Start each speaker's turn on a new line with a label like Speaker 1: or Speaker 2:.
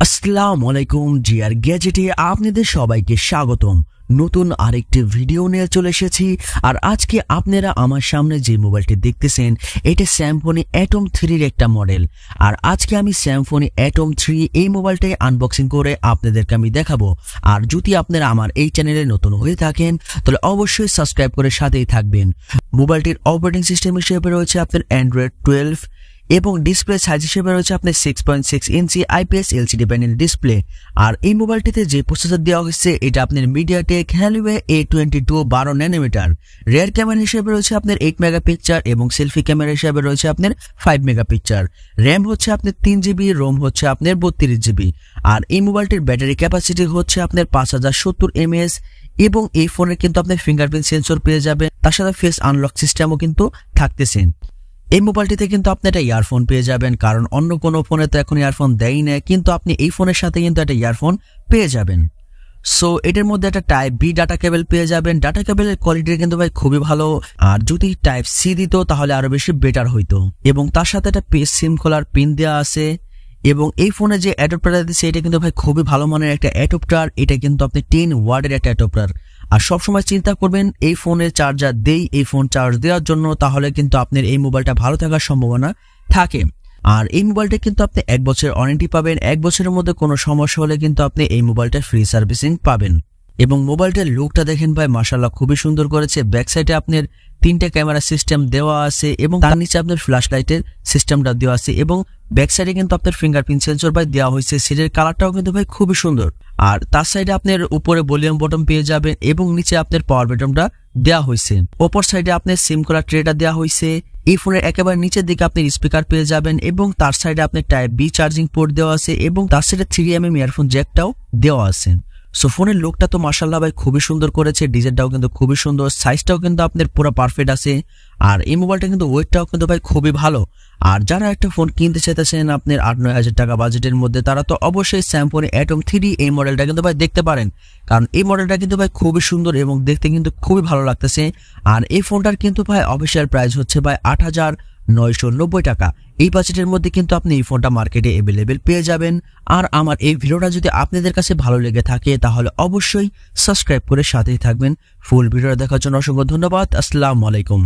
Speaker 1: আসসালামু আলাইকুম জিআর গ্যাজেটে আপনাদের সবাইকে স্বাগতম। নতুন আরেকটি ভিডিও নিয়ে চলে এসেছি। আর আজকে আপনারা আমার সামনে যে মোবাইলটি দেখতেছেন এটা স্যামফনি অ্যাটম 3 এর একটা মডেল। আর আজকে আমি স্যামফনি অ্যাটম 3 এই মোবাইলটাই আনবক্সিং করে আপনাদেরকে আমি দেখাবো। আর যদি আপনারা আমার এই চ্যানেলে নতুন হয়ে থাকেন তাহলে অবশ্যই সাবস্ক্রাইব করে সাথেই থাকবেন। মোবাইলটির অপারেটিং সিস্টেম হিসেবে রয়েছে আপনার অ্যান্ড্রয়েড 12 এবং ডিসপ্লে সাইজ হিসেবে রয়েছে আপনার 6.6 inch IPS LCD panel display. আর এই মোবাইলটিতে যে প্রসেসর দেওয়া হয়েছে এটা আপনার MediaTek Helio A22 12 nanometer. Rear camera হিসেবে রয়েছে আপনার 8 মেগাপিক্সেল এবং সেলফি ক্যামেরা হিসেবে রয়েছে আপনার 5 মেগাপিক্সেল। র্যাম হচ্ছে আপনার 3 জিবি, রোম হচ্ছে আপনার 32 জিবি। আর এই মোবাইলটির ব্যাটারি ক্যাপাসিটি হচ্ছে আপনার 5070 mAh এবং এই ফোনের কিন্তু আপনার ফিঙ্গারপ্রিন্ট সেন্সর পেয়ে যাবেন, তার সাথে ফেস আনলক সিস্টেমও কিন্তু থাকতেছে। এই মোবাইলটিতে কিন্তু আপনি একটা ইয়ারফোন পেয়ে যাবেন, কারণ অন্য কোনো ফোনে তো এখন ইয়ারফোন দেয় না, কিন্তু আপনি এই ফোনের সাথে কিন্তু একটা ইয়ারফোন পেয়ে যাবেন। সো এটার মধ্যে একটা টাইপ বি ডাটা কেবল পেয়ে যাবেন। ডাটা কেবলের কোয়ালিটি কিন্তু ভাই খুবই ভালো। আর যদি টাইপ সি দিত তাহলে আরো বেশি বেটার হইতো। এবং তার সাথে একটা সিম খোলার পিন দেওয়া আছে। এবং এই ফোনে যে অ্যাডাপ্টারটা দিচ্ছে এটা কিন্তু ভাই খুবই ভালো মানের একটা অ্যাডাপ্টার। এটা কিন্তু আপনি 10 ওয়াটের একটা অ্যাডাপ্টার। আর সবসময় চিন্তা করবেন এই ফোনের চার্জার দেই, এই ফোন চার্জ দেওয়ার জন্য, তাহলে কিন্তু আপনার এই মোবাইলটা ভালো থাকার সম্ভাবনা থাকে। আর এই মোবাইলটা কিন্তু আপনি 1 বছরের ওয়ারেন্টি পাবেন। 1 বছরের মধ্যে কোনো সমস্যা হলে কিন্তু আপনি এই মোবাইলটা ফ্রি সার্ভিসিং পাবেন। এবং মোবাইলটার লুকটা দেখেন ভাই, মাশাআল্লাহ খুবই সুন্দর করেছে। ব্যাক সাইডে আপনার 3টে ক্যামেরা সিস্টেম দেওয়া আছে এবং তার নিচে আপনার ফ্ল্যাশ লাইটের সিস্টেমটা দেওয়া আছে। এবং ব্যাক সাইডে কিন্তু আপনার ফিঙ্গারপ্রিন্ট সেন্সর ভাই দেওয়া হয়েছে। সিটের কালারটাও কিন্তু ভাই খুবই সুন্দর। আর তার সাইডে আপনার উপরে ভলিউম বটন পেয়ে যাবেন এবং নিচে আপনার পাওয়ার বাটনটা দেওয়া হয়েছে। অপর সাইডে আপনার সিম খোলার ট্রেটা দেওয়া হয়েছে। এই ফোনের একেবারে নিচের দিকে আপনি স্পিকার পেয়ে যাবেন এবং তার সাইডে আপনার টাইপ বি চার্জিং পোর্ট দেওয়া আছে এবং তার সাইডে 3mm ইয়ারফোন জ্যাকটাও দেওয়া আছে। সো ফোনের লুকটা তো মাশাআল্লাহ ভাই খুবই সুন্দর করেছে। ডিজাইনটাও কিন্তু খুবই সুন্দর, সাইজটাও কিন্তু আপনার পুরো পারফেক্ট আছে। আর এই মোবাইলটা কিন্তু ওয়েটটাও কিন্তু ভাই খুবই ভালো। আর যারা একটা ফোন কিনতে চাইতেছেন আপনার 8-9 হাজার টাকা বাজেটের মধ্যে, তারা তো অবশ্যই স্যামফনি অ্যাটম 3 এই মডেলটা কিন্তু ভাই দেখতে পারেন, কারণ এই মডেলটা কিন্তু ভাই খুবই সুন্দর এবং দেখতে কিন্তু খুবই ভালো লাগতেছে। আর এই ফোনটার কিন্তু ভাই অফিসিয়াল প্রাইস হচ্ছে ভাই 8,990 টাকা। এই বাজেটের মধ্যে কিন্তু আপনি এই ফোনটা মার্কেটে অ্যাভেলেবেল পেয়ে যাবেন। আর আমার এই ভিডিওটা যদি আপনাদের কাছে ভালো লেগে থাকে তাহলে অবশ্যই সাবস্ক্রাইব করে সাথেই থাকবেন। ফুল ভিডিওটা দেখার জন্য অসংখ্য ধন্যবাদ। আসসালামু আলাইকুম।